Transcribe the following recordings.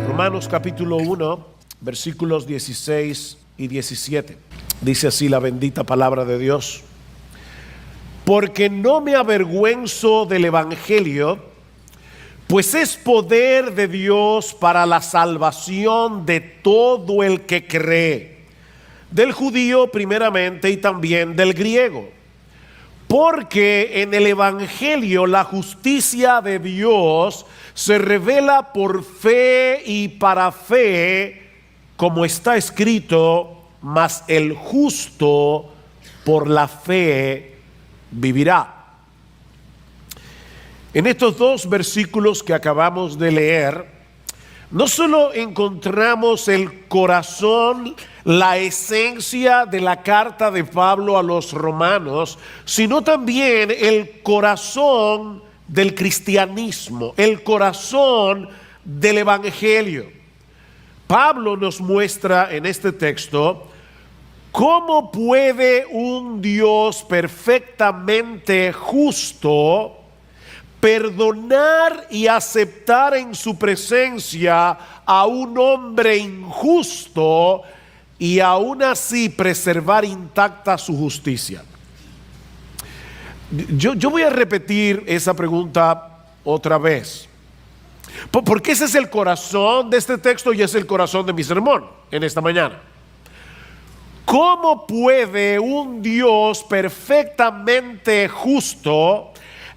Romanos capítulo 1, versículos 16 y 17. Dice así la bendita palabra de Dios: porque no me avergüenzo del evangelio, pues es poder de Dios para la salvación de todo el que cree, del judío primeramente y también del griego. Porque en el evangelio la justicia de Dios se revela por fe y para fe, como está escrito: mas el justo por la fe vivirá. En estos dos versículos que acabamos de leer, no solo encontramos el corazón, la esencia de la carta de Pablo a los romanos, sino también el corazón del cristianismo, el corazón del evangelio. Pablo nos muestra en este texto cómo puede un Dios perfectamente justo perdonar y aceptar en su presencia a un hombre injusto y aún así preservar intacta su justicia. Yo voy a repetir esa pregunta otra vez, porque ese es el corazón de este texto y es el corazón de mi sermón en esta mañana. ¿Cómo puede un Dios perfectamente justo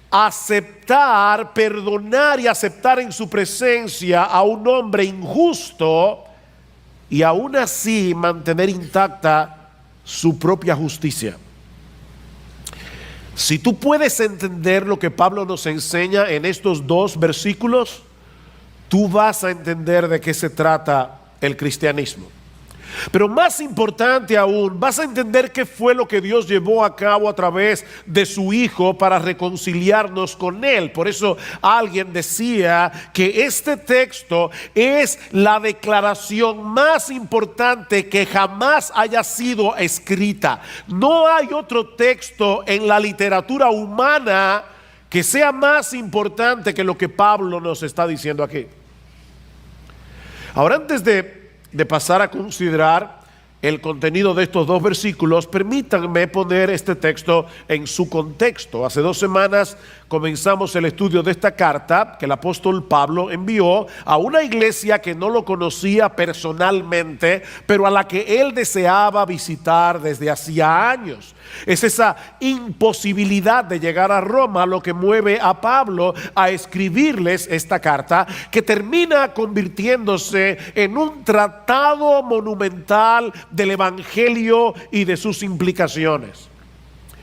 aceptar, perdonar y aceptar en su presencia a un hombre injusto y aún así mantener intacta su propia justicia? Si tú puedes entender lo que Pablo nos enseña en estos dos versículos, tú vas a entender de qué se trata el cristianismo. Pero más importante aún, vas a entender qué fue lo que Dios llevó a cabo a través de su Hijo para reconciliarnos con Él. Por eso alguien decía que este texto es la declaración más importante que jamás haya sido escrita. No hay otro texto en la literatura humana que sea más importante que lo que Pablo nos está diciendo aquí. Ahora, antes de pasar a considerar el contenido de estos dos versículos, permítanme poner este texto en su contexto. Hace 2 semanas comenzamos el estudio de esta carta que el apóstol Pablo envió a una iglesia que no lo conocía personalmente, pero a la que él deseaba visitar desde hacía años. Es esa imposibilidad de llegar a Roma lo que mueve a Pablo a escribirles esta carta, que termina convirtiéndose en un tratado monumental del evangelio y de sus implicaciones.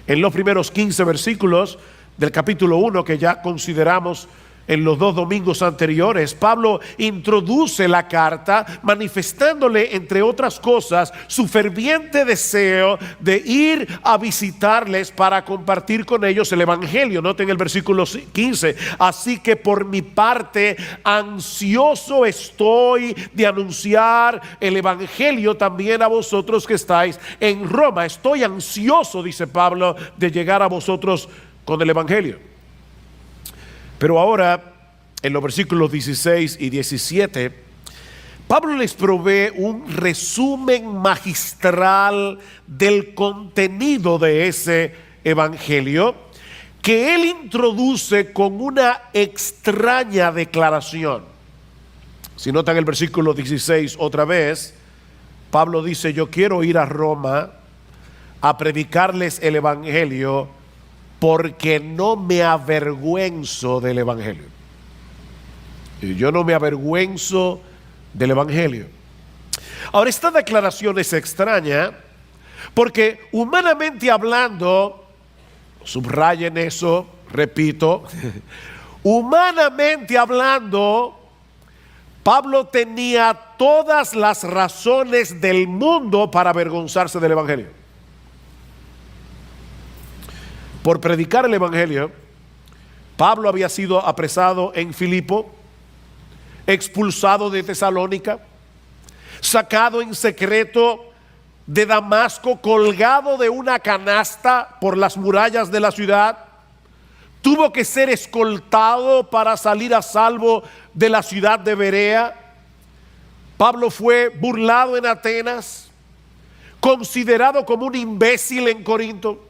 En los primeros 15 versículos del capítulo 1, que ya consideramos en los 2 domingos anteriores, Pablo introduce la carta manifestándole, entre otras cosas, su ferviente deseo de ir a visitarles para compartir con ellos el evangelio. Noten el versículo 15: así que por mi parte ansioso estoy de anunciar el evangelio también a vosotros que estáis en Roma. Estoy ansioso, dice Pablo, de llegar a vosotros con el evangelio. Pero ahora, en los versículos 16 y 17, Pablo les provee un resumen magistral del contenido de ese evangelio, que él introduce con una extraña declaración. Si notan el versículo 16 otra vez, Pablo dice: yo quiero ir a Roma a predicarles el evangelio, porque no me avergüenzo del evangelio. Y yo no me avergüenzo del evangelio. Ahora, esta declaración es extraña porque, humanamente hablando, subrayen eso, repito, humanamente hablando, Pablo tenía todas las razones del mundo para avergonzarse del evangelio. Por predicar el evangelio, Pablo había sido apresado en Filipo, expulsado de Tesalónica, sacado en secreto de Damasco, colgado de una canasta por las murallas de la ciudad. Tuvo que ser escoltado para salir a salvo de la ciudad de Berea. Pablo fue burlado en Atenas, considerado como un imbécil en Corinto,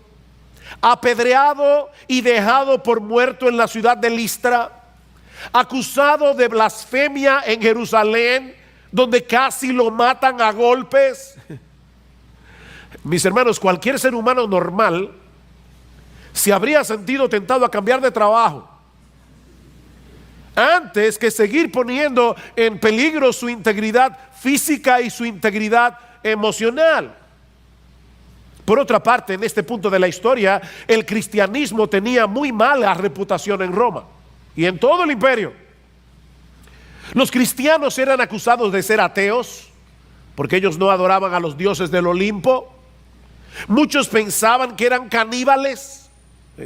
apedreado y dejado por muerto en la ciudad de Listra, acusado de blasfemia en Jerusalén, donde casi lo matan a golpes. Mis hermanos, cualquier ser humano normal se habría sentido tentado a cambiar de trabajo antes que seguir poniendo en peligro su integridad física y su integridad emocional. Por otra parte, en este punto de la historia, el cristianismo tenía muy mala reputación en Roma y en todo el imperio. Los cristianos eran acusados de ser ateos porque ellos no adoraban a los dioses del Olimpo. Muchos pensaban que eran caníbales,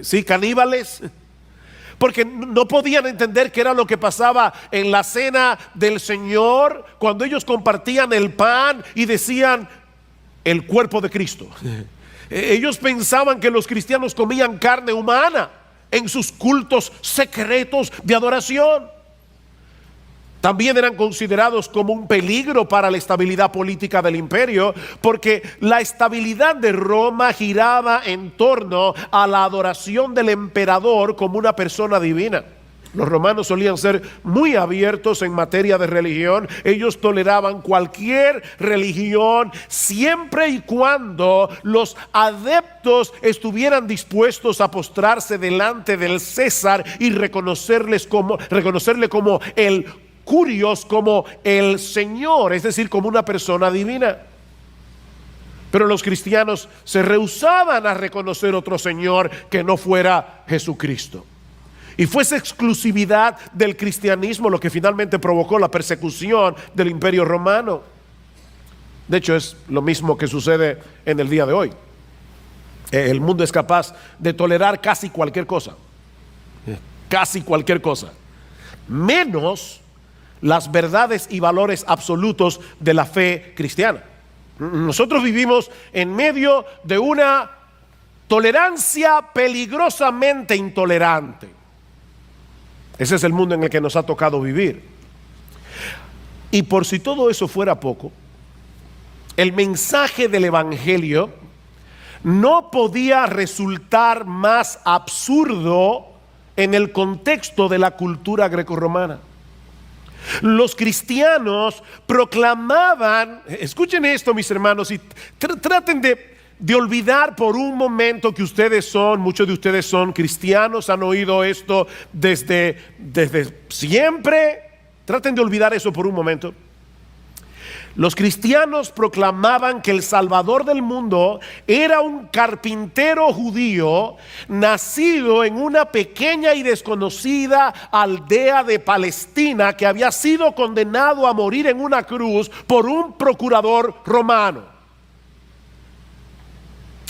sí, caníbales, porque no podían entender qué era lo que pasaba en la cena del Señor cuando ellos compartían el pan y decían el cuerpo de Cristo. Ellos pensaban que los cristianos comían carne humana en sus cultos secretos de adoración. También eran considerados como un peligro para la estabilidad política del imperio, porque la estabilidad de Roma giraba en torno a la adoración del emperador como una persona divina. Los romanos solían ser muy abiertos en materia de religión. Ellos toleraban cualquier religión siempre y cuando los adeptos estuvieran dispuestos a postrarse delante del César y reconocerle como el Curios, como el Señor, es decir, como una persona divina. Pero los cristianos se rehusaban a reconocer otro Señor que no fuera Jesucristo. Y fue esa exclusividad del cristianismo lo que finalmente provocó la persecución del imperio romano. De hecho, es lo mismo que sucede en el día de hoy. El mundo es capaz de tolerar casi cualquier cosa, menos las verdades y valores absolutos de la fe cristiana. Nosotros vivimos en medio de una tolerancia peligrosamente intolerante. Ese es el mundo en el que nos ha tocado vivir. Y por si todo eso fuera poco, el mensaje del Evangelio no podía resultar más absurdo en el contexto de la cultura grecorromana. Los cristianos proclamaban, escuchen esto mis hermanos, y traten de olvidar por un momento que muchos de ustedes son cristianos, han oído esto desde siempre. Traten de olvidar eso por un momento. Los cristianos proclamaban que el Salvador del mundo era un carpintero judío nacido en una pequeña y desconocida aldea de Palestina que había sido condenado a morir en una cruz por un procurador romano.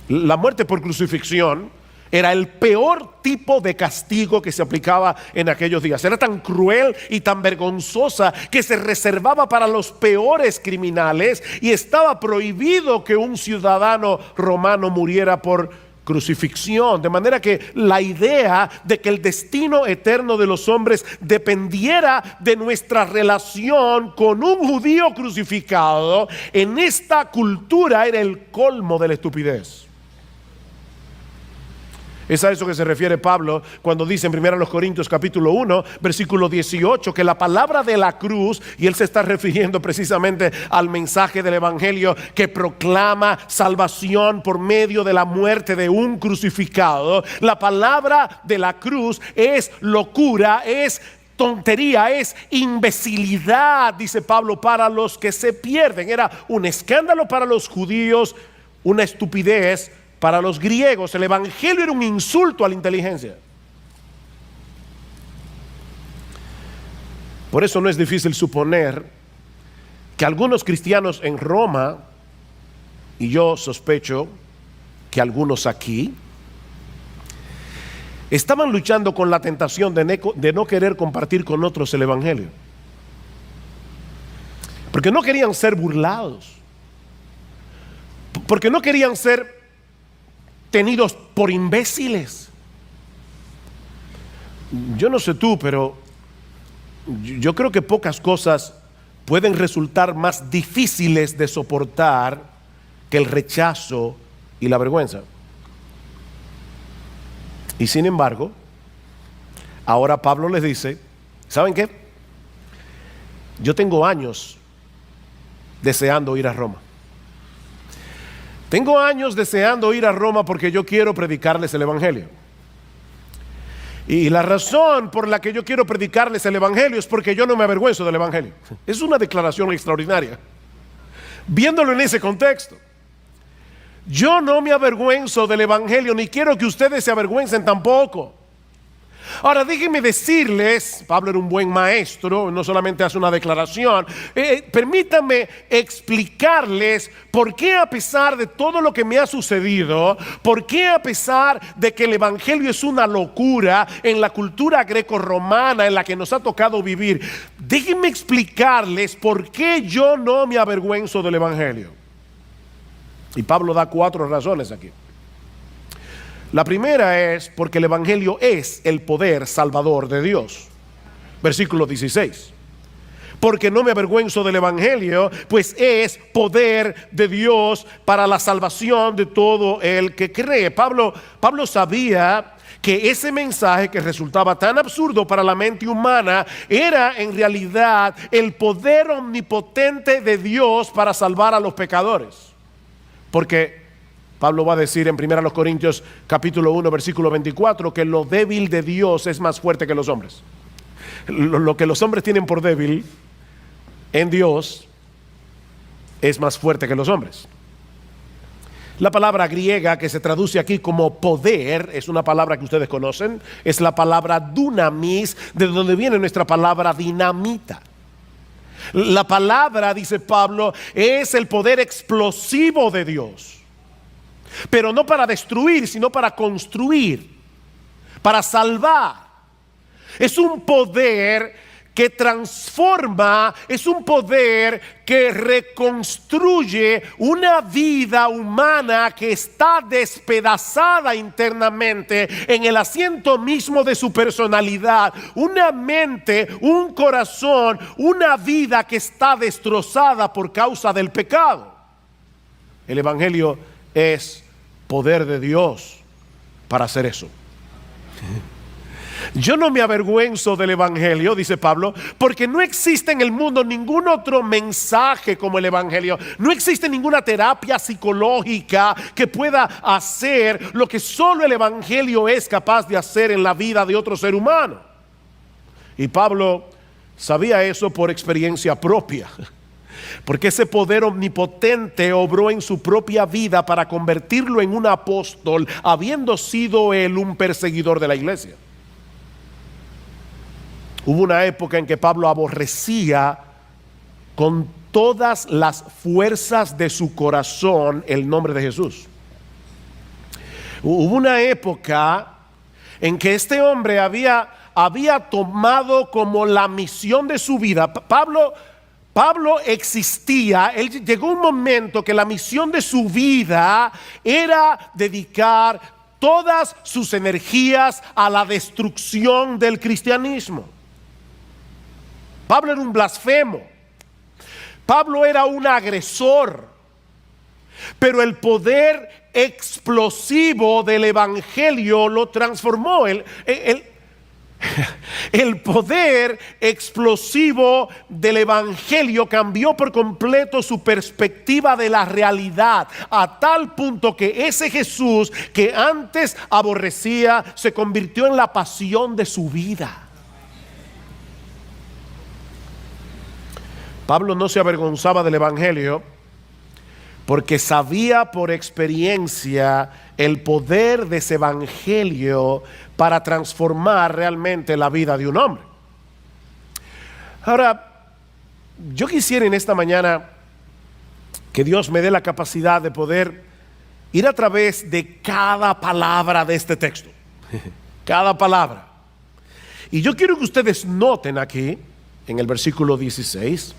La muerte por crucifixión era el peor tipo de castigo que se aplicaba en aquellos días. Era tan cruel y tan vergonzosa que se reservaba para los peores criminales y estaba prohibido que un ciudadano romano muriera por crucifixión. De manera que la idea de que el destino eterno de los hombres dependiera de nuestra relación con un judío crucificado en esta cultura era el colmo de la estupidez. Es a eso que se refiere Pablo cuando dice en 1 Corintios capítulo 1 versículo 18 que la palabra de la cruz, y él se está refiriendo precisamente al mensaje del Evangelio que proclama salvación por medio de la muerte de un crucificado. La palabra de la cruz es locura, es tontería, es imbecilidad, dice Pablo, para los que se pierden. Era un escándalo para los judíos, una estupidez para los griegos. El Evangelio era un insulto a la inteligencia. Por eso no es difícil suponer que algunos cristianos en Roma, y yo sospecho que algunos aquí, estaban luchando con la tentación de no querer compartir con otros el Evangelio, porque no querían ser burlados, porque no querían ser tenidos por imbéciles. Yo no sé tú, pero yo creo que pocas cosas pueden resultar más difíciles de soportar que el rechazo y la vergüenza. Y sin embargo, ahora Pablo les dice, ¿saben qué? Yo tengo años deseando ir a Roma. Tengo años deseando ir a Roma porque yo quiero predicarles el Evangelio. Y la razón por la que yo quiero predicarles el Evangelio es porque yo no me avergüenzo del Evangelio. Es una declaración extraordinaria. Viéndolo en ese contexto. Yo no me avergüenzo del Evangelio, ni quiero que ustedes se avergüencen tampoco. Ahora déjenme decirles, Pablo era un buen maestro, no solamente hace una declaración, permítanme explicarles por qué a pesar de todo lo que me ha sucedido, por qué a pesar de que el Evangelio es una locura en la cultura greco-romana en la que nos ha tocado vivir, déjenme explicarles por qué yo no me avergüenzo del Evangelio. Y Pablo da 4 razones aquí. La primera es porque el Evangelio es el poder salvador de Dios. Versículo 16. Porque no me avergüenzo del Evangelio, pues es poder de Dios para la salvación de todo el que cree. Pablo sabía que ese mensaje que resultaba tan absurdo para la mente humana era en realidad el poder omnipotente de Dios para salvar a los pecadores. Porque Pablo va a decir en 1 Corintios capítulo 1 versículo 24 que lo débil de Dios es más fuerte que los hombres. Lo que los hombres tienen por débil en Dios es más fuerte que los hombres. La palabra griega que se traduce aquí como poder es una palabra que ustedes conocen, es la palabra dunamis, de donde viene nuestra palabra dinamita. La palabra, dice Pablo, es el poder explosivo de Dios, pero no para destruir, sino para construir, para salvar. Es un poder que transforma, es un poder que reconstruye una vida humana que está despedazada internamente en el asiento mismo de su personalidad, una mente, un corazón, una vida que está destrozada por causa del pecado. El Evangelio es poder de Dios para hacer eso. Yo no me avergüenzo del Evangelio, dice Pablo, porque no existe en el mundo ningún otro mensaje como el Evangelio. No existe ninguna terapia psicológica que pueda hacer lo que solo el Evangelio es capaz de hacer en la vida de otro ser humano. Y Pablo sabía eso por experiencia propia, porque ese poder omnipotente obró en su propia vida para convertirlo en un apóstol, habiendo sido él un perseguidor de la iglesia. Hubo una época en que Pablo aborrecía con todas las fuerzas de su corazón el nombre de Jesús. Hubo una época en que este hombre había tomado como la misión de su vida. Pablo existía, llegó un momento que la misión de su vida era dedicar todas sus energías a la destrucción del cristianismo. Pablo era un blasfemo. Pablo era un agresor. Pero el poder explosivo del Evangelio lo transformó. El poder explosivo del Evangelio cambió por completo su perspectiva de la realidad, a tal punto que ese Jesús que antes aborrecía se convirtió en la pasión de su vida. Pablo no se avergonzaba del Evangelio porque sabía por experiencia el poder de ese Evangelio para transformar realmente la vida de un hombre. Ahora, yo quisiera en esta mañana que Dios me dé la capacidad de poder ir a través de cada palabra de este texto. Cada palabra. Y yo quiero que ustedes noten aquí, en el versículo 16,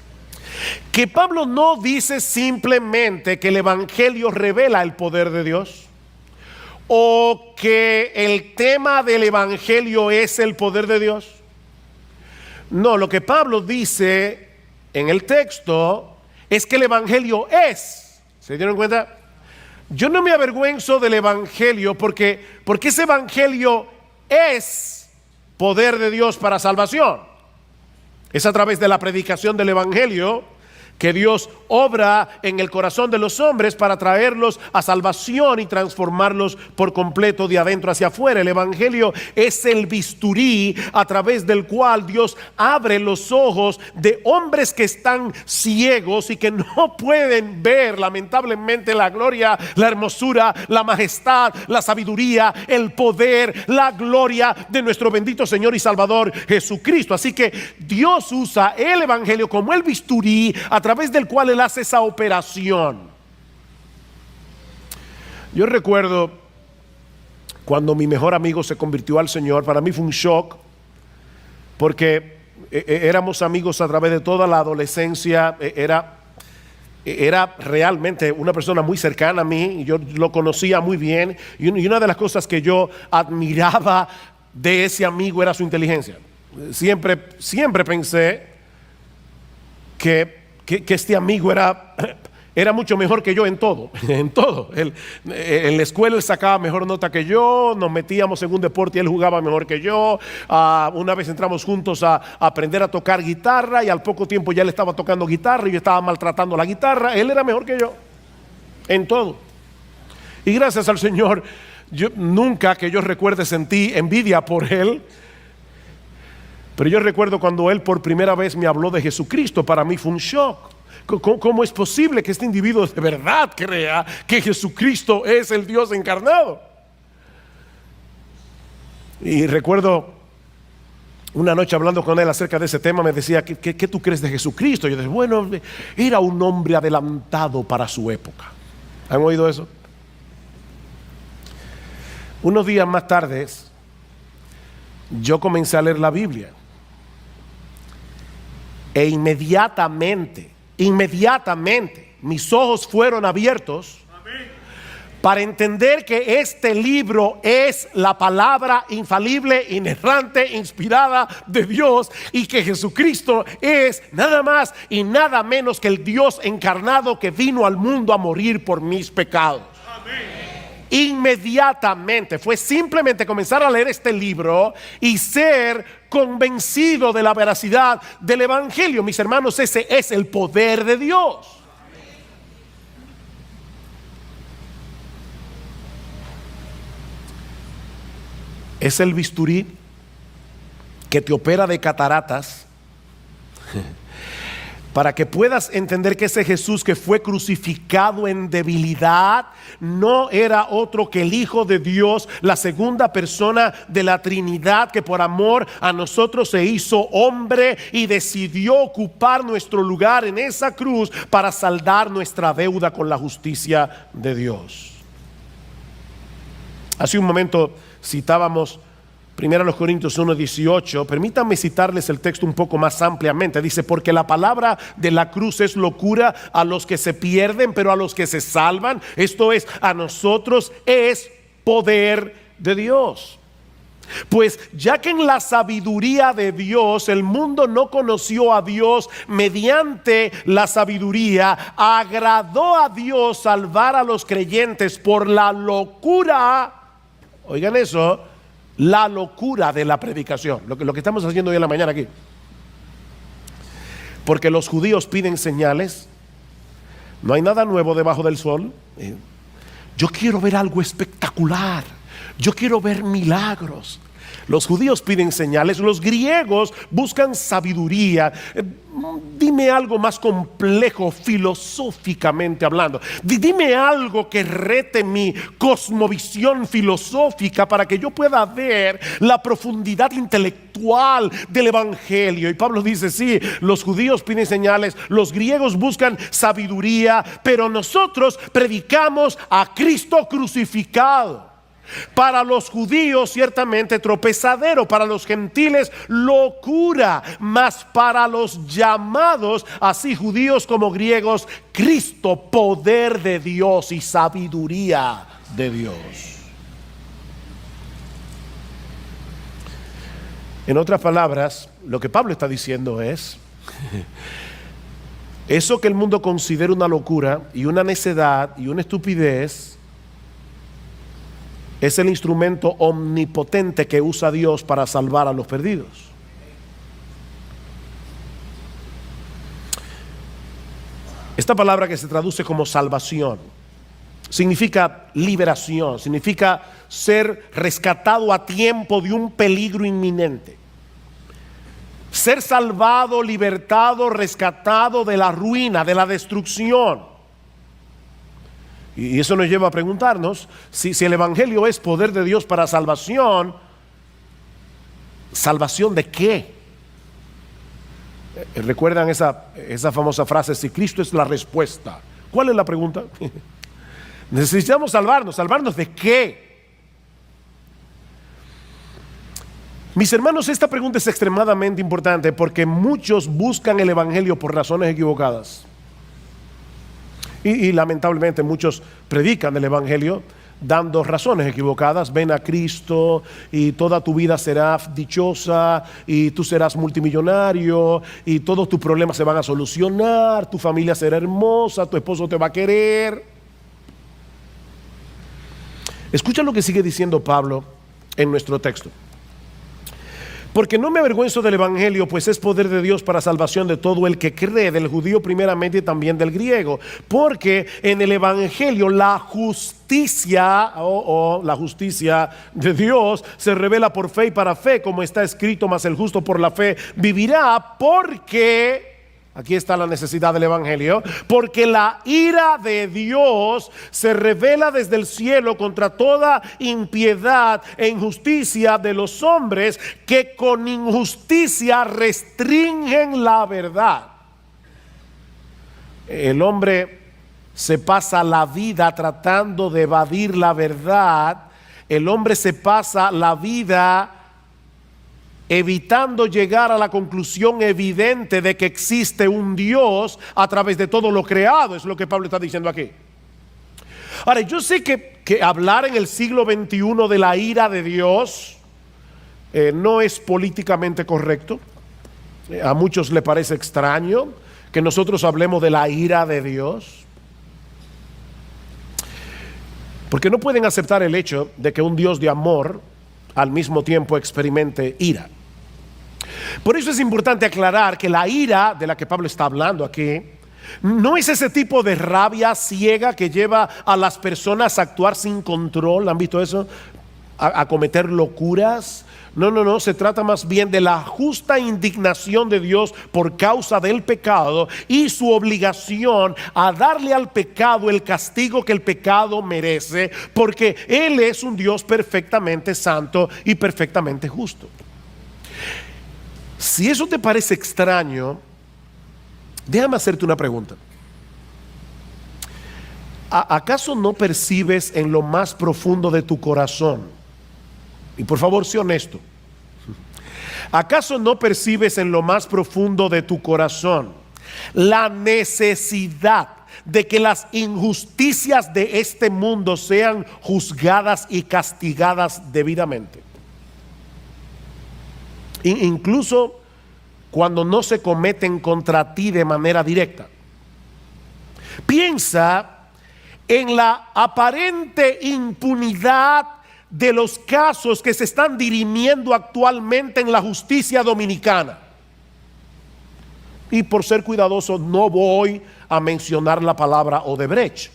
que Pablo no dice simplemente que el Evangelio revela el poder de Dios, o que el tema del Evangelio es el poder de Dios. No, lo que Pablo dice en el texto es que el Evangelio es. ¿Se dieron cuenta? Yo no me avergüenzo del Evangelio porque ese Evangelio es poder de Dios para salvación. Es a través de la predicación del Evangelio que Dios obra en el corazón de los hombres para traerlos a salvación y transformarlos por completo de adentro hacia afuera. El Evangelio es el bisturí a través del cual Dios abre los ojos de hombres que están ciegos y que no pueden ver lamentablemente la gloria, la hermosura, la majestad, la sabiduría, el poder, la gloria de nuestro bendito Señor y Salvador Jesucristo. Así que Dios usa el Evangelio como el bisturí a través del cual Él hace esa operación. Yo recuerdo cuando mi mejor amigo se convirtió al Señor. Para mí fue un shock porque éramos amigos a través de toda la adolescencia. Era realmente una persona muy cercana a mí, yo lo conocía muy bien, y una de las cosas que yo admiraba de ese amigo era su inteligencia. Siempre pensé que este amigo era mucho mejor que yo en todo. En la escuela él sacaba mejor nota que yo, nos metíamos en un deporte y él jugaba mejor que yo. Una vez entramos juntos a aprender a tocar guitarra y al poco tiempo ya él estaba tocando guitarra y yo estaba maltratando la guitarra. Él era mejor que yo en todo. Y gracias al Señor, yo nunca que yo recuerde sentí envidia por él. Pero yo recuerdo cuando él por primera vez me habló de Jesucristo. Para mí fue un shock. ¿Cómo es posible que este individuo de verdad crea que Jesucristo es el Dios encarnado? Y recuerdo una noche hablando con él acerca de ese tema, me decía, ¿qué tú crees de Jesucristo? Yo dije, bueno, era un hombre adelantado para su época. ¿Han oído eso? Unos días más tarde, yo comencé a leer la Biblia. E inmediatamente, mis ojos fueron abiertos para entender que este libro es la palabra infalible, inerrante, inspirada de Dios, y que Jesucristo es nada más y nada menos que el Dios encarnado que vino al mundo a morir por mis pecados. Inmediatamente fue simplemente comenzar a leer este libro y ser convencido de la veracidad del Evangelio. Mis hermanos, ese es el poder de Dios. Es el bisturí que te opera de cataratas para que puedas entender que ese Jesús que fue crucificado en debilidad no era otro que el Hijo de Dios, la segunda persona de la Trinidad, que por amor a nosotros se hizo hombre y decidió ocupar nuestro lugar en esa cruz para saldar nuestra deuda con la justicia de Dios. Hace un momento citábamos 1 Corintios 1:18. Permítanme citarles el texto un poco más ampliamente. Dice, porque la palabra de la cruz es locura a los que se pierden, pero a los que se salvan, esto es, a nosotros, es poder de Dios. Pues ya que en la sabiduría de Dios el mundo no conoció a Dios mediante la sabiduría, agradó a Dios salvar a los creyentes por la locura, oigan eso, la locura de la predicación, lo que estamos haciendo hoy en la mañana aquí. Porque los judíos piden señales, no hay nada nuevo debajo del sol. Yo quiero ver algo espectacular, yo quiero ver milagros. Los judíos piden señales, los griegos buscan sabiduría. Dime algo más complejo filosóficamente hablando. Dime algo que rete mi cosmovisión filosófica para que yo pueda ver la profundidad intelectual del Evangelio. Y Pablo dice, sí, los judíos piden señales, los griegos buscan sabiduría, pero nosotros predicamos a Cristo crucificado. Para los judíos ciertamente tropezadero, para los gentiles locura, mas para los llamados, así judíos como griegos, Cristo, poder de Dios y sabiduría de Dios. En otras palabras, lo que Pablo está diciendo es Eso que el mundo considera una locura y una necedad y una estupidez, es el instrumento omnipotente que usa Dios para salvar a los perdidos. Esta palabra que se traduce como salvación significa liberación, significa ser rescatado a tiempo de un peligro inminente. Ser salvado, libertado, rescatado de la ruina, de la destrucción. Y eso nos lleva a preguntarnos si el Evangelio es poder de Dios para salvación, ¿salvación de qué? ¿Recuerdan esa famosa frase? Si Cristo es la respuesta, ¿cuál es la pregunta? Necesitamos salvarnos. ¿Salvarnos de qué? Mis hermanos, esta pregunta es extremadamente importante porque muchos buscan el Evangelio por razones equivocadas. Y lamentablemente muchos predican el Evangelio dando razones equivocadas. Ven a Cristo y toda tu vida será dichosa y tú serás multimillonario y todos tus problemas se van a solucionar, tu familia será hermosa, tu esposo te va a querer. Escucha lo que sigue diciendo Pablo en nuestro texto. Porque no me avergüenzo del Evangelio, pues es poder de Dios para salvación de todo el que cree, del judío primeramente y también del griego. Porque en el Evangelio la justicia, la justicia de Dios se revela por fe y para fe, como está escrito, mas el justo por la fe vivirá, porque... Aquí está la necesidad del Evangelio, porque la ira de Dios se revela desde el cielo contra toda impiedad e injusticia de los hombres que con injusticia restringen la verdad. El hombre se pasa la vida tratando de evadir la verdad. El hombre se pasa la vida evitando llegar a la conclusión evidente de que existe un Dios a través de todo lo creado. Es lo que Pablo está diciendo aquí. Ahora, yo sé que hablar en el siglo XXI de la ira de Dios no es políticamente correcto. A muchos le parece extraño que nosotros hablemos de la ira de Dios, porque no pueden aceptar el hecho de que un Dios de amor al mismo tiempo experimente ira. Por eso es importante aclarar que la ira de la que Pablo está hablando aquí no es ese tipo de rabia ciega que lleva a las personas a actuar sin control. ¿Han visto eso? A cometer locuras. No, se trata más bien de la justa indignación de Dios por causa del pecado y su obligación a darle al pecado el castigo que el pecado merece, porque Él es un Dios perfectamente santo y perfectamente justo. Si eso te parece extraño, déjame hacerte una pregunta. ¿Acaso no percibes en lo más profundo de tu corazón? Y por favor, sé honesto. ¿Acaso no percibes en lo más profundo de tu corazón la necesidad de que las injusticias de este mundo sean juzgadas y castigadas debidamente? Incluso cuando no se cometen contra ti de manera directa. Piensa en la aparente impunidad de los casos que se están dirimiendo actualmente en la justicia dominicana. Y por ser cuidadoso no voy a mencionar la palabra Odebrecht.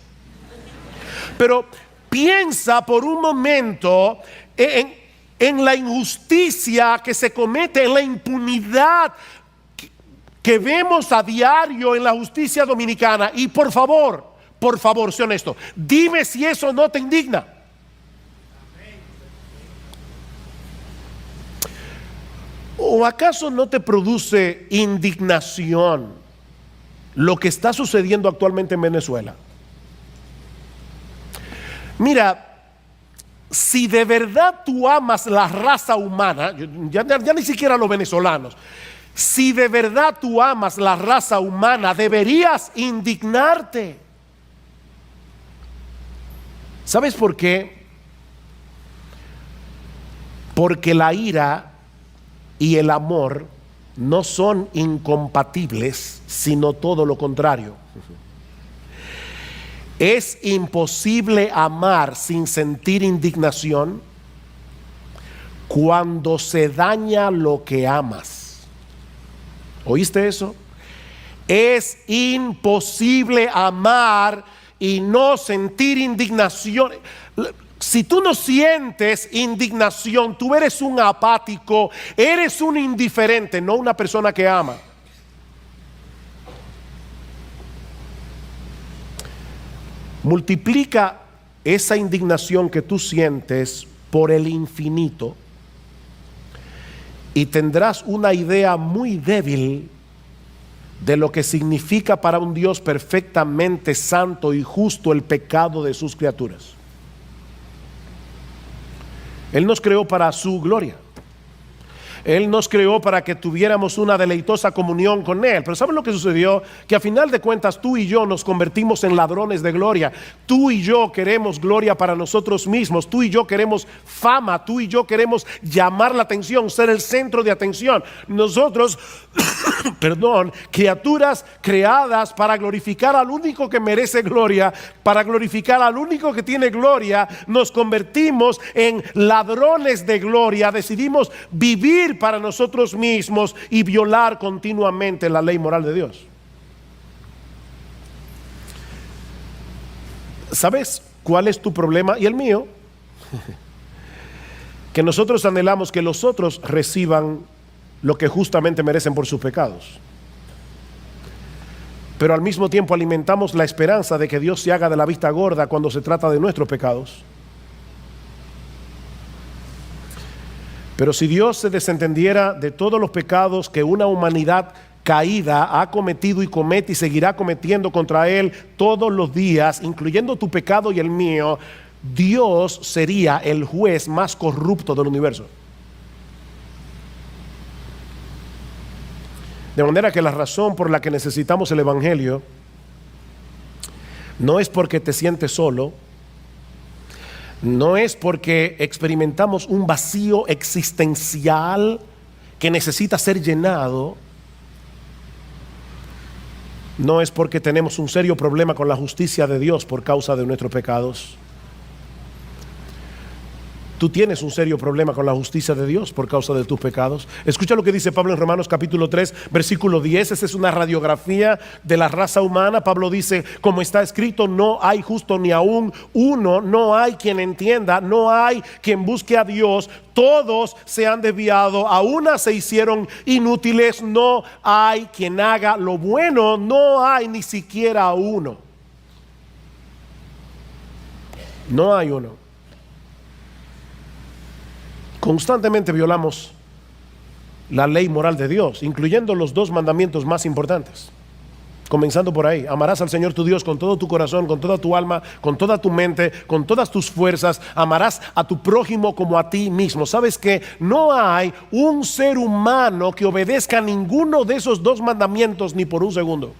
Pero piensa por un momento en la injusticia que se comete, en la impunidad que vemos a diario en la justicia dominicana. Y por favor, sé honesto, dime si eso no te indigna. ¿O acaso no te produce indignación lo que está sucediendo actualmente en Venezuela? Mira, si de verdad tú amas la raza humana, ya ni siquiera los venezolanos, si de verdad tú amas la raza humana, deberías indignarte. ¿Sabes por qué? Porque la ira y el amor no son incompatibles, sino todo lo contrario. Es imposible amar sin sentir indignación cuando se daña lo que amas. ¿Oíste eso? Es imposible amar y no sentir indignación. Si tú no sientes indignación, tú eres un apático, eres un indiferente, no una persona que ama. Multiplica esa indignación que tú sientes por el infinito y tendrás una idea muy débil de lo que significa para un Dios perfectamente santo y justo el pecado de sus criaturas. Él nos creó para su gloria. Él nos creó para que tuviéramos una deleitosa comunión con Él. Pero ¿saben lo que sucedió? Que a final de cuentas tú y yo nos convertimos en ladrones de gloria. Tú y yo queremos gloria para nosotros mismos. Tú y yo queremos fama. Tú y yo queremos llamar la atención, ser el centro de atención. Nosotros, criaturas creadas para glorificar al único que merece gloria, para glorificar al único que tiene gloria, nos convertimos en ladrones de gloria. Decidimos vivir para nosotros mismos y violar continuamente la ley moral de Dios. ¿Sabes cuál es tu problema y el mío? Que nosotros anhelamos que los otros reciban lo que justamente merecen por sus pecados, pero al mismo tiempo alimentamos la esperanza de que Dios se haga de la vista gorda cuando se trata de nuestros pecados. Pero si Dios se desentendiera de todos los pecados que una humanidad caída ha cometido y comete y seguirá cometiendo contra Él todos los días, incluyendo tu pecado y el mío, Dios sería el juez más corrupto del universo. De manera que la razón por la que necesitamos el Evangelio no es porque te sientes solo, no es porque experimentamos un vacío existencial que necesita ser llenado, no es porque tenemos un serio problema con la justicia de Dios por causa de nuestros pecados. Tú tienes un serio problema con la justicia de Dios por causa de tus pecados. Escucha lo que dice Pablo en Romanos capítulo 3, versículo 10. Esa es una radiografía de la raza humana. Pablo dice, como está escrito, no hay justo ni aún uno, no hay quien entienda, no hay quien busque a Dios. Todos se han desviado, a una se hicieron inútiles, no hay quien haga lo bueno, no hay ni siquiera uno. No hay uno. Constantemente violamos la ley moral de Dios, incluyendo los dos mandamientos más importantes. Comenzando por ahí: amarás al Señor tu Dios con todo tu corazón, con toda tu alma, con toda tu mente, con todas tus fuerzas. Amarás a tu prójimo como a ti mismo. ¿Sabes que no hay un ser humano que obedezca a ninguno de esos dos mandamientos ni por un segundo?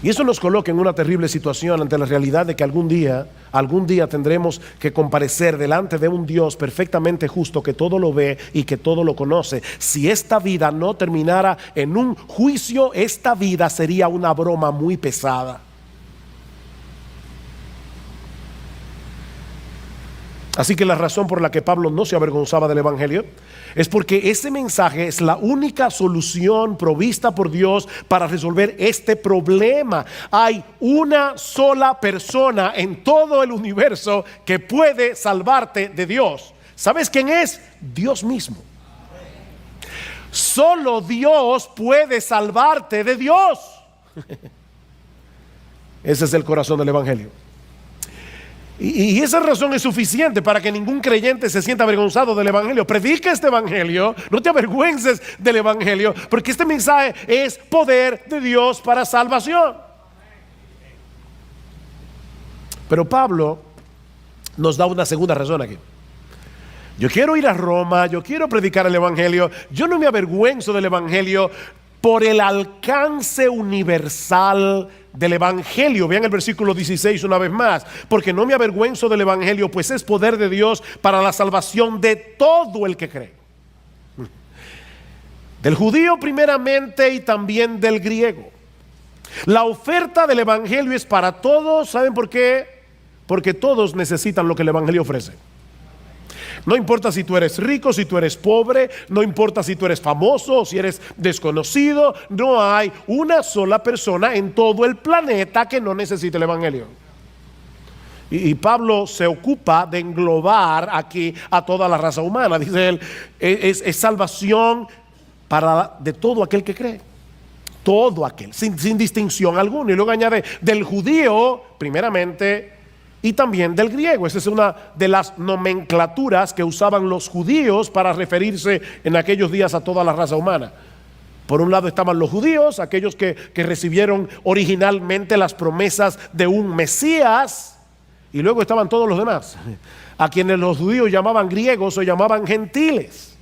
Y eso nos coloca en una terrible situación ante la realidad de que algún día tendremos que comparecer delante de un Dios perfectamente justo, que todo lo ve y que todo lo conoce. Si esta vida no terminara en un juicio, esta vida sería una broma muy pesada. Así que la razón por la que Pablo no se avergonzaba del Evangelio es porque ese mensaje es la única solución provista por Dios para resolver este problema. Hay una sola persona en todo el universo que puede salvarte de Dios. ¿Sabes quién es? Dios mismo. Solo Dios puede salvarte de Dios. Ese es el corazón del Evangelio. Y esa razón es suficiente para que ningún creyente se sienta avergonzado del Evangelio. Predica este Evangelio, no te avergüences del Evangelio, porque este mensaje es poder de Dios para salvación. Pero Pablo nos da una segunda razón aquí. Yo quiero ir a Roma, yo quiero predicar el Evangelio, yo no me avergüenzo del Evangelio. por el alcance universal del evangelio. Vean el versículo 16 una vez más. Porque no me avergüenzo del evangelio, pues es poder de Dios para la salvación de todo el que cree. Del judío primeramente y también del griego. La oferta del evangelio es para todos. ¿Saben por qué? Porque todos necesitan lo que el evangelio ofrece. No importa si tú eres rico, si tú eres pobre, no importa si tú eres famoso o si eres desconocido, no hay una sola persona en todo el planeta que no necesite el evangelio. Y Pablo se ocupa de englobar aquí a toda la raza humana. Dice él, es salvación de todo aquel que cree. Todo aquel, sin distinción alguna. Y luego añade, del judío primeramente y también del griego. Esa es una de las nomenclaturas que usaban los judíos para referirse en aquellos días a toda la raza humana. Por un lado estaban los judíos, aquellos que recibieron originalmente las promesas de un Mesías, y luego estaban todos los demás, a quienes los judíos llamaban griegos o llamaban gentiles.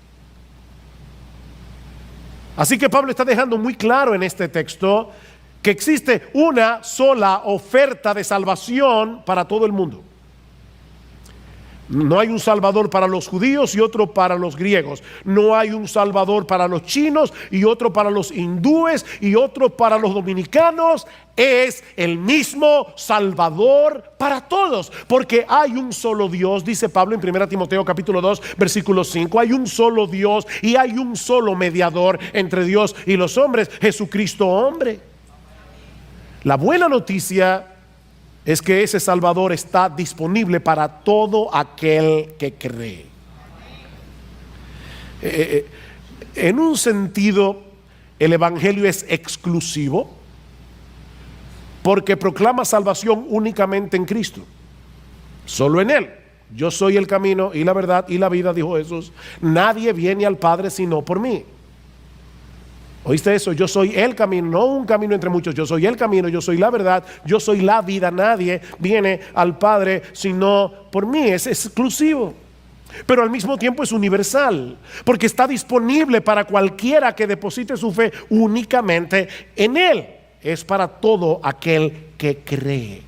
Así que Pablo está dejando muy claro en este texto que existe una sola oferta de salvación para todo el mundo. No hay un salvador para los judíos y otro para los griegos. No hay un salvador para los chinos y otro para los hindúes y otro para los dominicanos. Es el mismo salvador para todos, porque hay un solo Dios, dice Pablo en 1 Timoteo capítulo 2 versículo 5. Hay un solo Dios y hay un solo mediador entre Dios y los hombres, Jesucristo hombre. La buena noticia es que ese Salvador está disponible para todo aquel que cree. En un sentido, el evangelio es exclusivo porque proclama salvación únicamente en Cristo, solo en Él. Yo soy el camino y la verdad y la vida, dijo Jesús. Nadie viene al Padre sino por mí. ¿Oíste eso? Yo soy el camino, no un camino entre muchos. Yo soy el camino, yo soy la verdad, yo soy la vida. Nadie viene al Padre sino por mí. Es exclusivo, pero al mismo tiempo es universal, porque está disponible para cualquiera que deposite su fe únicamente en Él. Es para todo aquel que cree.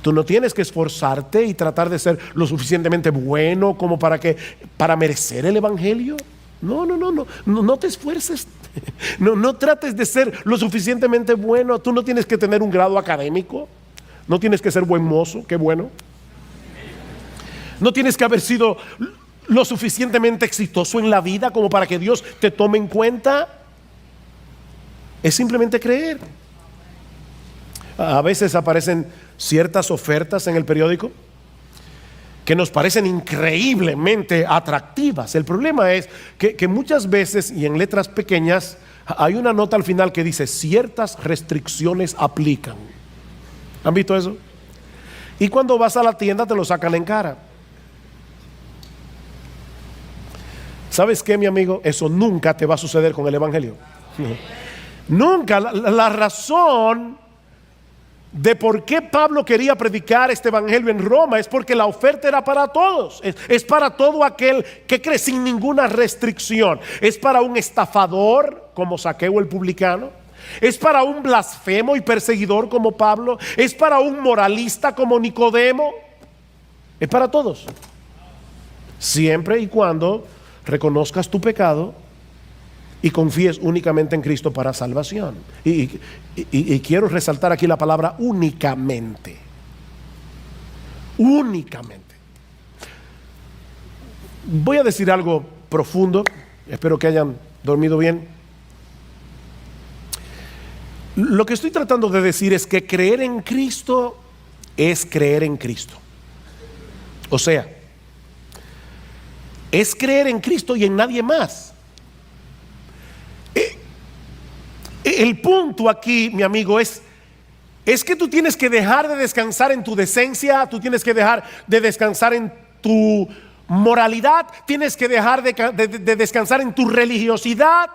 Tú no tienes que esforzarte y tratar de ser lo suficientemente bueno como para merecer el evangelio. No te esfuerces. No trates de ser lo suficientemente bueno. Tú no tienes que tener un grado académico. No tienes que ser buen mozo, qué bueno. No tienes que haber sido lo suficientemente exitoso en la vida como para que Dios te tome en cuenta. Es simplemente creer. A veces aparecen ciertas ofertas en el periódico que nos parecen increíblemente atractivas. El problema es que muchas veces, y en letras pequeñas, hay una nota al final que dice: ciertas restricciones aplican. ¿Han visto eso? Y cuando vas a la tienda te lo sacan en cara. ¿Sabes qué, mi amigo? Eso nunca te va a suceder con el evangelio. Nunca. La razón de por qué Pablo quería predicar este evangelio en Roma es porque la oferta era para todos. Es para todo aquel que cree, sin ninguna restricción. Es para un estafador como Zaqueo el publicano. Es para un blasfemo y perseguidor como Pablo. Es para un moralista como Nicodemo. Es para todos, siempre y cuando reconozcas tu pecado y confíes únicamente en Cristo para salvación. Y quiero resaltar aquí la palabra únicamente. Únicamente. Voy a decir algo profundo. Espero que hayan dormido bien. Lo que estoy tratando de decir es que creer en Cristo es creer en Cristo. O sea, es creer en Cristo y en nadie más. El punto aquí, mi amigo, es que tú tienes que dejar de descansar en tu decencia. Tú tienes que dejar de descansar en tu moralidad. Tienes que dejar de descansar en tu religiosidad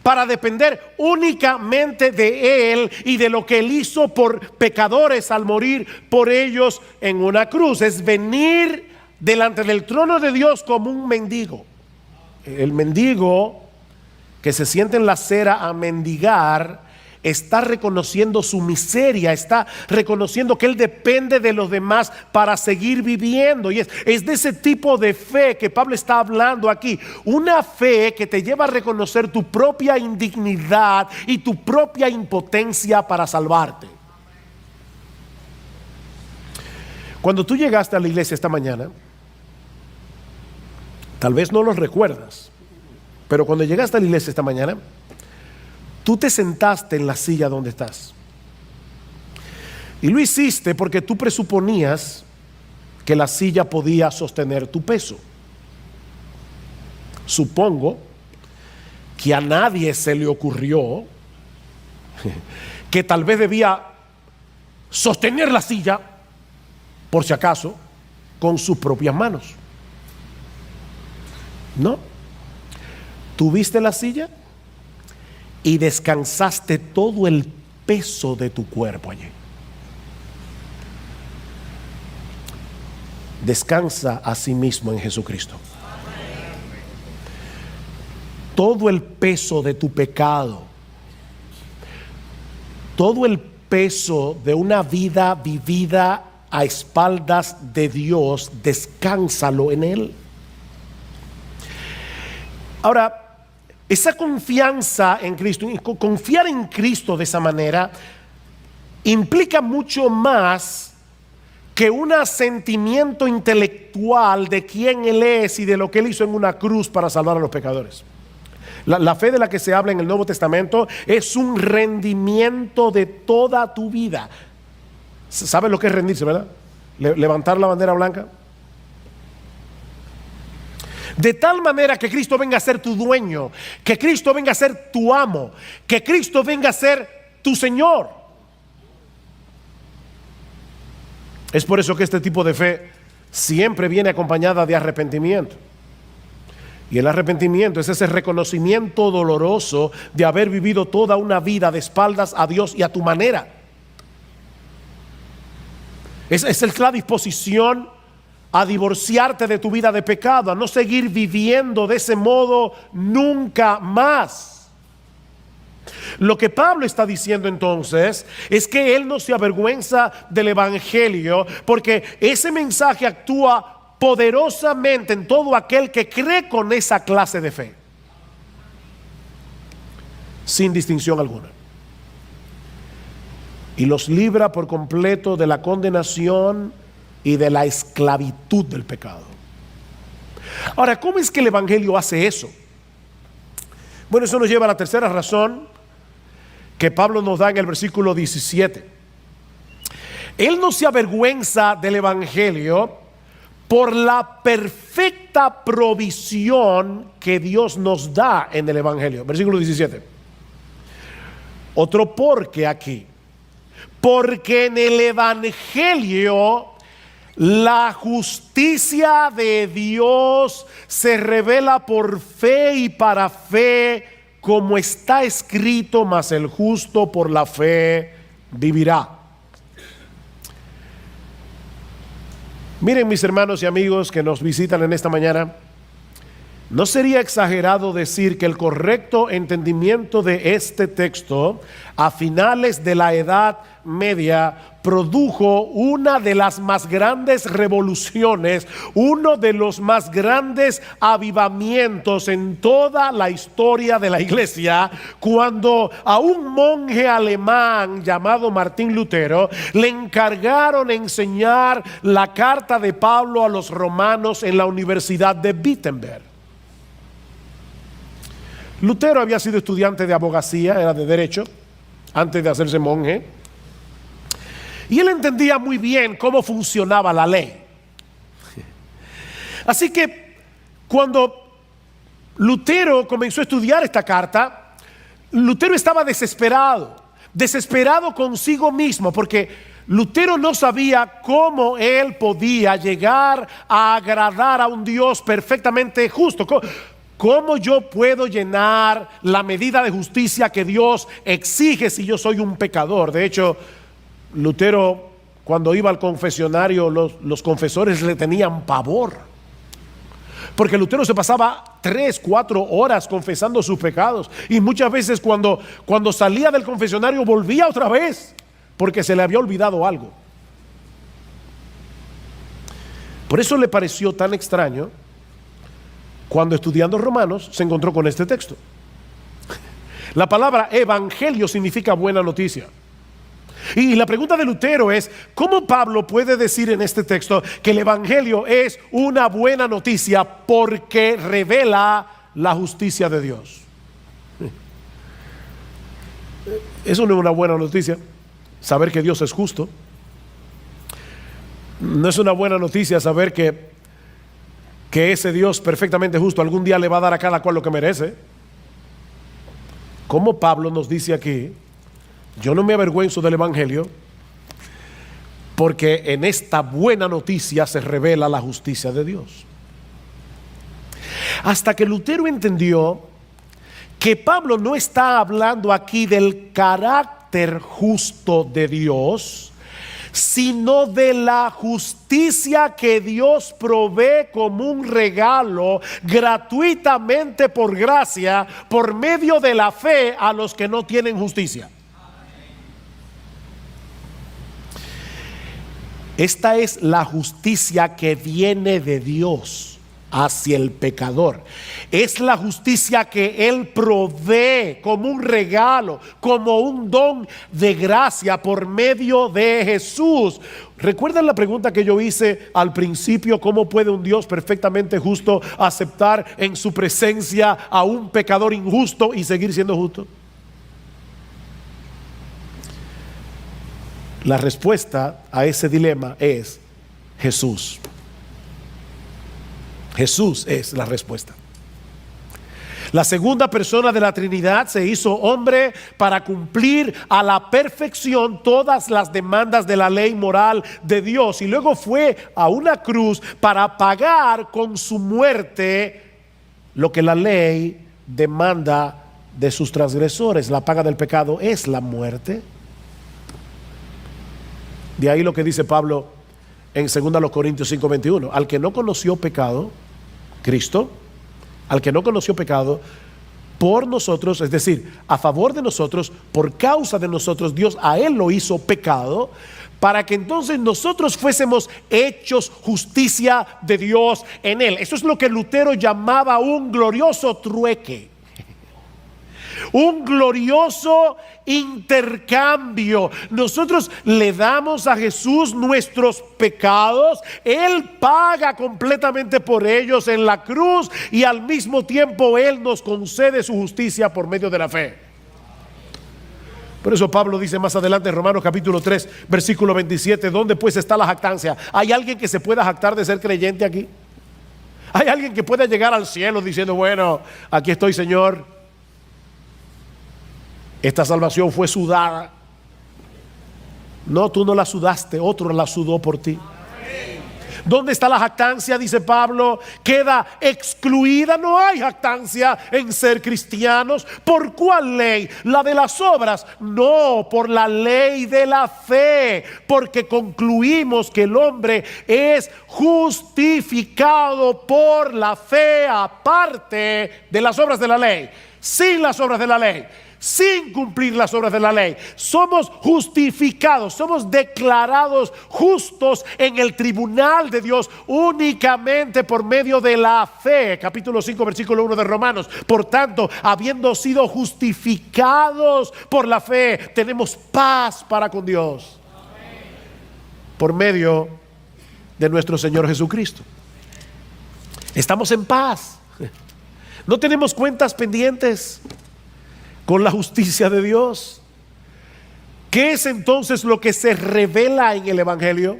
para depender únicamente de Él y de lo que Él hizo por pecadores al morir por ellos en una cruz. Es venir delante del trono de Dios como un mendigo. El mendigo que se sienta en la acera a mendigar, está reconociendo su miseria, está reconociendo que él depende de los demás para seguir viviendo. Y es de ese tipo de fe que Pablo está hablando aquí. Una fe que te lleva a reconocer tu propia indignidad y tu propia impotencia para salvarte. Cuando tú llegaste a la iglesia esta mañana, tal vez no lo recuerdas, pero cuando llegaste a la iglesia esta mañana, tú te sentaste en la silla donde estás. Y lo hiciste porque tú presuponías que la silla podía sostener tu peso. Supongo que a nadie se le ocurrió que tal vez debía sostener la silla, por si acaso, con sus propias manos. No. Tuviste la silla y descansaste todo el peso de tu cuerpo allí. Descansa a sí mismo en Jesucristo. Todo el peso de tu pecado, todo el peso de una vida vivida a espaldas de Dios, descánsalo en Él. Ahora, esa confianza en Cristo, confiar en Cristo de esa manera, implica mucho más que un asentimiento intelectual de quién Él es y de lo que Él hizo en una cruz para salvar a los pecadores. La fe de la que se habla en el Nuevo Testamento es un rendimiento de toda tu vida. ¿Sabes lo que es rendirse, verdad? Levantar la bandera blanca. De tal manera que Cristo venga a ser tu dueño, que Cristo venga a ser tu amo, que Cristo venga a ser tu Señor. Es por eso que este tipo de fe siempre viene acompañada de arrepentimiento. Y el arrepentimiento es ese reconocimiento doloroso de haber vivido toda una vida de espaldas a Dios y a tu manera. Es la disposición a divorciarte de tu vida de pecado, a no seguir viviendo de ese modo nunca más. Lo que Pablo está diciendo entonces es que él no se avergüenza del evangelio, porque ese mensaje actúa poderosamente en todo aquel que cree con esa clase de fe, sin distinción alguna, y los libra por completo de la condenación y de la esclavitud del pecado. Ahora, ¿cómo es que el evangelio hace eso? Bueno, eso nos lleva a la tercera razón que Pablo nos da en el versículo 17. Él no se avergüenza del evangelio por la perfecta provisión que Dios nos da en el evangelio. Versículo 17. Otro porque aquí. Porque en el evangelio la justicia de Dios se revela por fe y para fe, como está escrito, mas el justo por la fe vivirá. Miren, mis hermanos y amigos que nos visitan en esta mañana, no sería exagerado decir que el correcto entendimiento de este texto a finales de la Edad Media produjo una de las más grandes revoluciones, uno de los más grandes avivamientos en toda la historia de la iglesia, cuando a un monje alemán llamado Martín Lutero le encargaron enseñar la carta de Pablo a los romanos en la Universidad de Wittenberg. Lutero había sido estudiante de abogacía, era de derecho, antes de hacerse monje. Y él entendía muy bien cómo funcionaba la ley. Así que cuando Lutero comenzó a estudiar esta carta, Lutero estaba desesperado consigo mismo, porque Lutero no sabía cómo él podía llegar a agradar a un Dios perfectamente justo. ¿Cómo yo puedo llenar la medida de justicia que Dios exige si yo soy un pecador? De hecho, Lutero, cuando iba al confesionario, los confesores le tenían pavor, Porque Lutero se pasaba 3, 4 horas confesando sus pecados. Y muchas veces cuando salía del confesionario volvía otra vez, porque se le había olvidado algo. Por eso le pareció tan extraño cuando, estudiando Romanos, se encontró con este texto. La palabra evangelio significa buena noticia. Y la pregunta de Lutero es: ¿cómo Pablo puede decir en este texto que el evangelio es una buena noticia porque revela la justicia de Dios? Eso no es una buena noticia, saber que Dios es justo. No es una buena noticia saber que ese Dios perfectamente justo algún día le va a dar a cada cual lo que merece. Como Pablo nos dice aquí: yo no me avergüenzo del evangelio, porque en esta buena noticia se revela la justicia de Dios. Hasta que Lutero entendió que Pablo no está hablando aquí del carácter justo de Dios, sino de la justicia que Dios provee como un regalo gratuitamente por gracia, por medio de la fe a los que no tienen justicia. Esta es la justicia que viene de Dios hacia el pecador. Es la justicia que Él provee como un regalo, como un don de gracia por medio de Jesús. ¿Recuerdan la pregunta que yo hice al principio? ¿Cómo puede un Dios perfectamente justo aceptar en su presencia a un pecador injusto y seguir siendo justo? La respuesta a ese dilema es Jesús. Jesús es la respuesta. La segunda persona de la Trinidad se hizo hombre para cumplir a la perfección todas las demandas de la ley moral de Dios, y luego fue a una cruz para pagar con su muerte lo que la ley demanda de sus transgresores. La paga del pecado es la muerte. De ahí lo que dice Pablo en 2 Corintios 5:21. Al que no conoció pecado, Cristo, al que no conoció pecado, por nosotros, es decir, a favor de nosotros, por causa de nosotros, Dios a Él lo hizo pecado, para que entonces nosotros fuésemos hechos justicia de Dios en Él. Eso es lo que Lutero llamaba un glorioso trueque. Un glorioso intercambio. Nosotros le damos a Jesús nuestros pecados, Él paga completamente por ellos en la cruz, y al mismo tiempo Él nos concede su justicia por medio de la fe. Por eso Pablo dice más adelante en Romanos capítulo 3 versículo 27: ¿dónde pues está la jactancia? ¿Hay alguien que se pueda jactar de ser creyente aquí? ¿Hay alguien que pueda llegar al cielo diciendo: bueno, aquí estoy, Señor, esta salvación fue sudada? No, tú no la sudaste, otro la sudó por ti. ¿Dónde está la jactancia? Dice Pablo, queda excluida. No hay jactancia en ser cristianos. ¿Por cuál ley? ¿La de las obras? No, por la ley de la fe, porque concluimos que el hombre es justificado por la fe aparte de las obras de la ley, sin las obras de la ley, sin cumplir las obras de la ley. Somos justificados, somos declarados justos en el tribunal de Dios únicamente por medio de la fe. Capítulo 5 versículo 1 de Romanos. Por tanto, habiendo sido justificados por la fe, tenemos paz para con Dios por medio de nuestro Señor Jesucristo. Estamos en paz. No tenemos cuentas pendientes con la justicia de Dios. ¿Qué es entonces lo que se revela en el evangelio?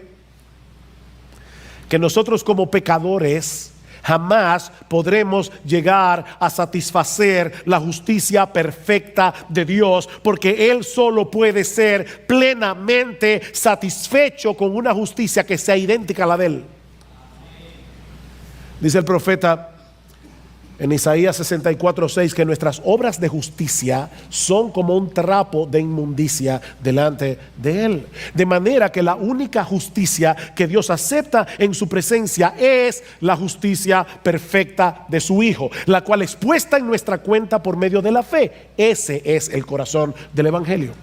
Que nosotros como pecadores jamás podremos llegar a satisfacer la justicia perfecta de Dios, porque Él solo puede ser plenamente satisfecho con una justicia que sea idéntica a la de Él. Dice el profeta en Isaías 64:6 que nuestras obras de justicia son como un trapo de inmundicia delante de Él. De manera que la única justicia que Dios acepta en su presencia es la justicia perfecta de su Hijo, la cual es puesta en nuestra cuenta por medio de la fe. Ese es el corazón del Evangelio.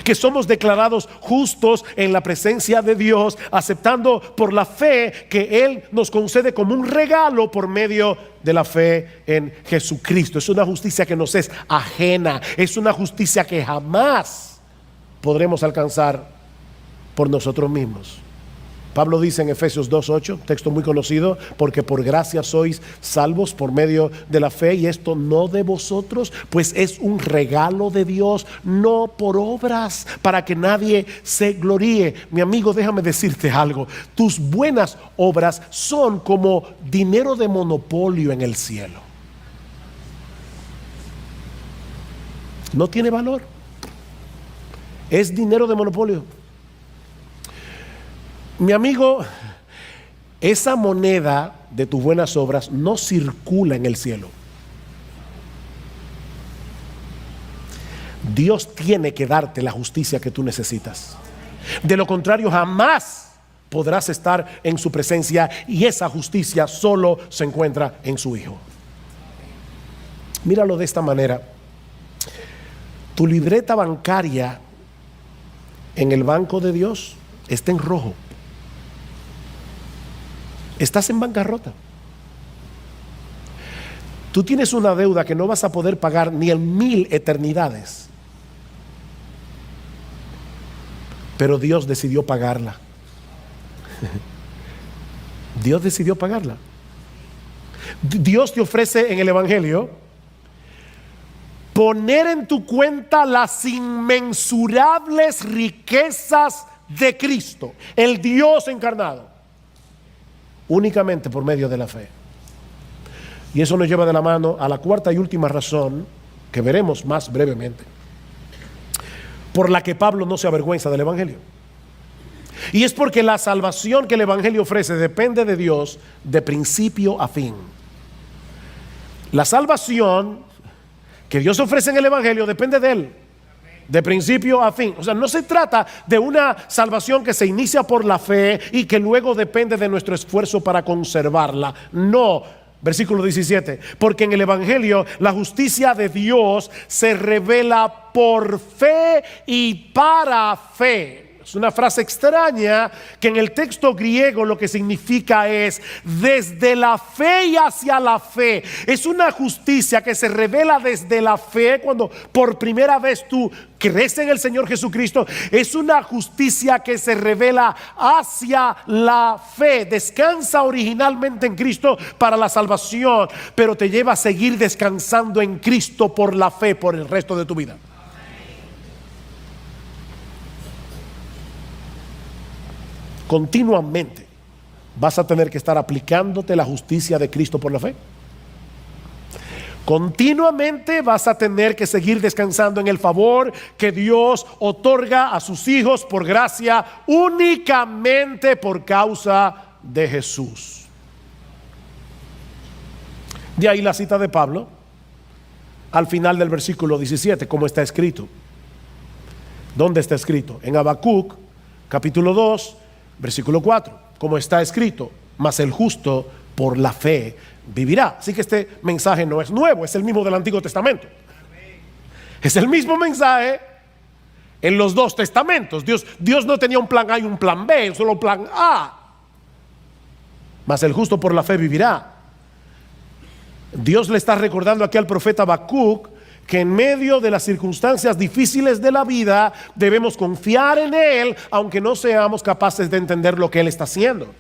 Que somos declarados justos en la presencia de Dios, aceptando por la fe que Él nos concede como un regalo por medio de la fe en Jesucristo. Es una justicia que nos es ajena, es una justicia que jamás podremos alcanzar por nosotros mismos. Pablo dice en Efesios 2:8, texto muy conocido: porque por gracia sois salvos por medio de la fe, y esto no de vosotros, pues es un regalo de Dios, no por obras, para que nadie se gloríe. Mi amigo, déjame decirte algo: tus buenas obras son como dinero de monopolio en el cielo. No tiene valor, es dinero de monopolio. Mi amigo, esa moneda de tus buenas obras no circula en el cielo. Dios tiene que darte la justicia que tú necesitas. De lo contrario, jamás podrás estar en su presencia, y esa justicia solo se encuentra en su Hijo. Míralo de esta manera: tu libreta bancaria en el banco de Dios está en rojo. Estás en bancarrota. Tú tienes una deuda que no vas a poder pagar ni en 1000 eternidades. Pero Dios decidió pagarla. Dios decidió pagarla. Dios te ofrece en el Evangelio poner en tu cuenta las inmensurables riquezas de Cristo, el Dios encarnado, únicamente por medio de la fe. Y eso nos lleva de la mano a la cuarta y última razón, que veremos más brevemente, por la que Pablo no se avergüenza del Evangelio. Y es porque la salvación que el Evangelio ofrece depende de Dios de principio a fin. La salvación que Dios ofrece en el Evangelio depende de Él, de principio a fin. O sea, no se trata de una salvación que se inicia por la fe y que luego depende de nuestro esfuerzo para conservarla. No. Versículo 17: porque en el Evangelio la justicia de Dios se revela por fe y para fe. Es una frase extraña que en el texto griego lo que significa es desde la fe y hacia la fe. Es una justicia que se revela desde la fe cuando por primera vez tú crees en el Señor Jesucristo. Es una justicia que se revela hacia la fe. Descansa originalmente en Cristo para la salvación, pero te lleva a seguir descansando en Cristo por la fe por el resto de tu vida. Continuamente vas a tener que estar aplicándote la justicia de Cristo por la fe. Continuamente vas a tener que seguir descansando en el favor que Dios otorga a sus hijos por gracia, únicamente por causa de Jesús. De ahí la cita de Pablo al final del versículo 17, como está escrito. ¿Dónde está escrito? En Habacuc, capítulo 2, versículo 4, como está escrito: mas el justo por la fe vivirá. Así que este mensaje no es nuevo, es el mismo del Antiguo Testamento. Es el mismo mensaje en los dos testamentos. Dios no tenía un plan A y un plan B, solo un plan A. Mas el justo por la fe vivirá. Dios le está recordando aquí al profeta Habacuc que en medio de las circunstancias difíciles de la vida debemos confiar en Él, aunque no seamos capaces de entender lo que Él está haciendo.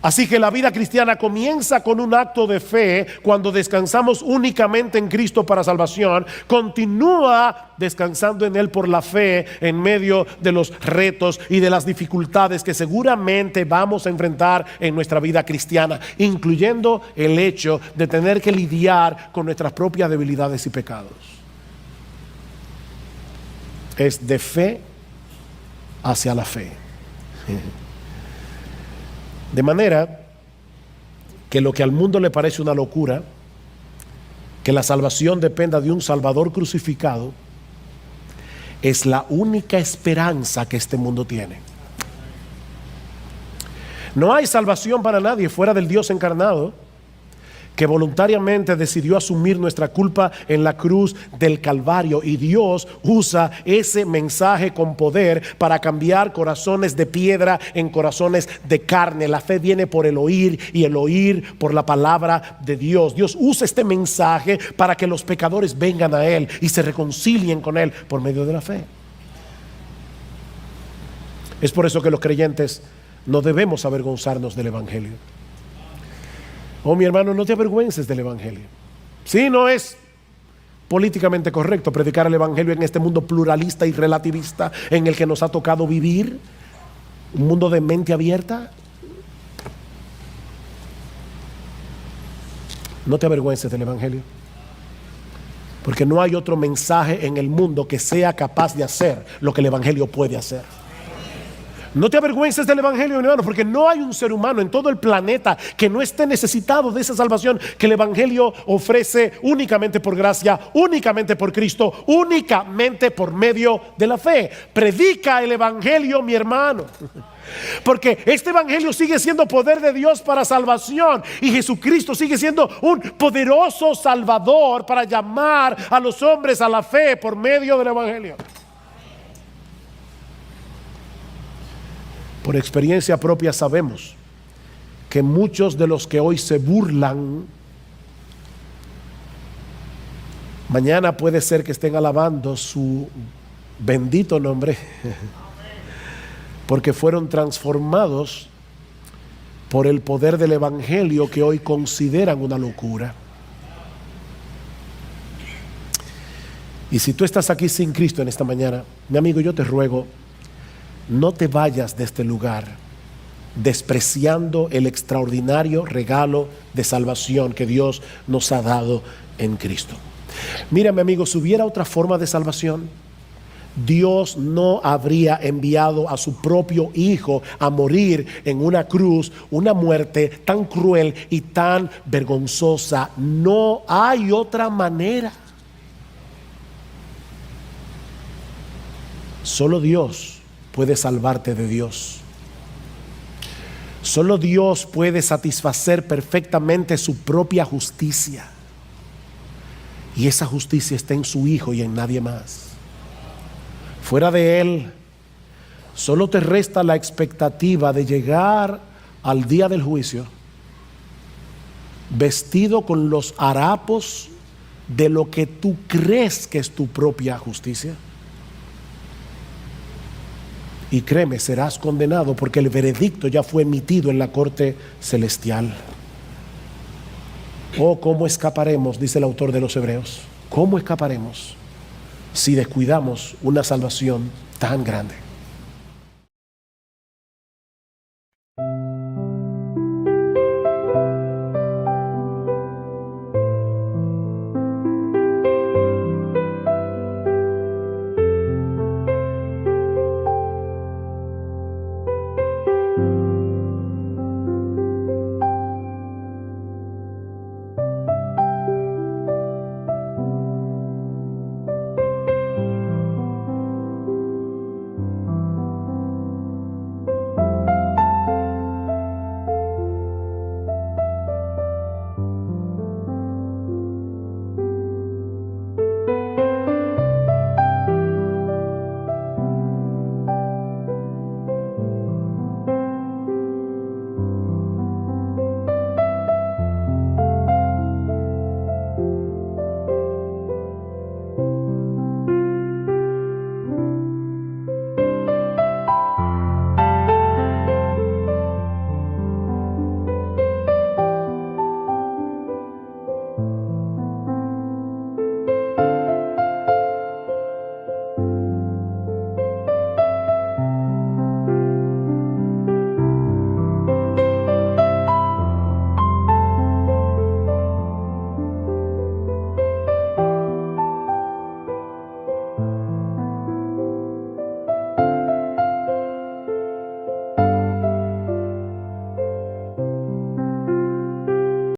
Así que la vida cristiana comienza con un acto de fe cuando descansamos únicamente en Cristo para salvación. Continúa descansando en Él por la fe en medio de los retos y de las dificultades que seguramente vamos a enfrentar en nuestra vida cristiana, incluyendo el hecho de tener que lidiar con nuestras propias debilidades y pecados. Es de fe hacia la fe. De manera que lo que al mundo le parece una locura, que la salvación dependa de un Salvador crucificado, es la única esperanza que este mundo tiene. No hay salvación para nadie fuera del Dios encarnado, que voluntariamente decidió asumir nuestra culpa en la cruz del Calvario, y Dios usa ese mensaje con poder para cambiar corazones de piedra en corazones de carne. La fe viene por el oír, y el oír por la palabra de Dios. Dios usa este mensaje para que los pecadores vengan a Él y se reconcilien con Él por medio de la fe. Es por eso que los creyentes no debemos avergonzarnos del Evangelio. Oh, mi hermano, no te avergüences del Evangelio. Sí, no es políticamente correcto predicar el Evangelio en este mundo pluralista y relativista en el que nos ha tocado vivir, un mundo de mente abierta. No te avergüences del Evangelio, porque no hay otro mensaje en el mundo que sea capaz de hacer lo que el Evangelio puede hacer. No te avergüences del Evangelio, hermano, porque no hay un ser humano en todo el planeta que no esté necesitado de esa salvación que el Evangelio ofrece únicamente por gracia, únicamente por Cristo, únicamente por medio de la fe. Predica el Evangelio, mi hermano, porque este Evangelio sigue siendo poder de Dios para salvación, y Jesucristo sigue siendo un poderoso Salvador para llamar a los hombres a la fe por medio del Evangelio. Por experiencia propia sabemos que muchos de los que hoy se burlan, mañana puede ser que estén alabando su bendito nombre, porque fueron transformados por el poder del Evangelio que hoy consideran una locura. Y si tú estás aquí sin Cristo en esta mañana, mi amigo, yo te ruego, no te vayas de este lugar despreciando el extraordinario regalo de salvación que Dios nos ha dado en Cristo. Mira, mi amigo, si hubiera otra forma de salvación, Dios no habría enviado a su propio Hijo a morir en una cruz, una muerte tan cruel y tan vergonzosa. No hay otra manera. Solo Dios puede salvarte de Dios. Solo Dios puede satisfacer perfectamente su propia justicia, y esa justicia está en su Hijo y en nadie más. Fuera de Él, solo te resta la expectativa de llegar al día del juicio vestido con los harapos de lo que tú crees que es tu propia justicia. Y créeme, serás condenado, porque el veredicto ya fue emitido en la corte celestial. Oh, ¿cómo escaparemos? Dice el autor de los Hebreos. ¿Cómo escaparemos si descuidamos una salvación tan grande?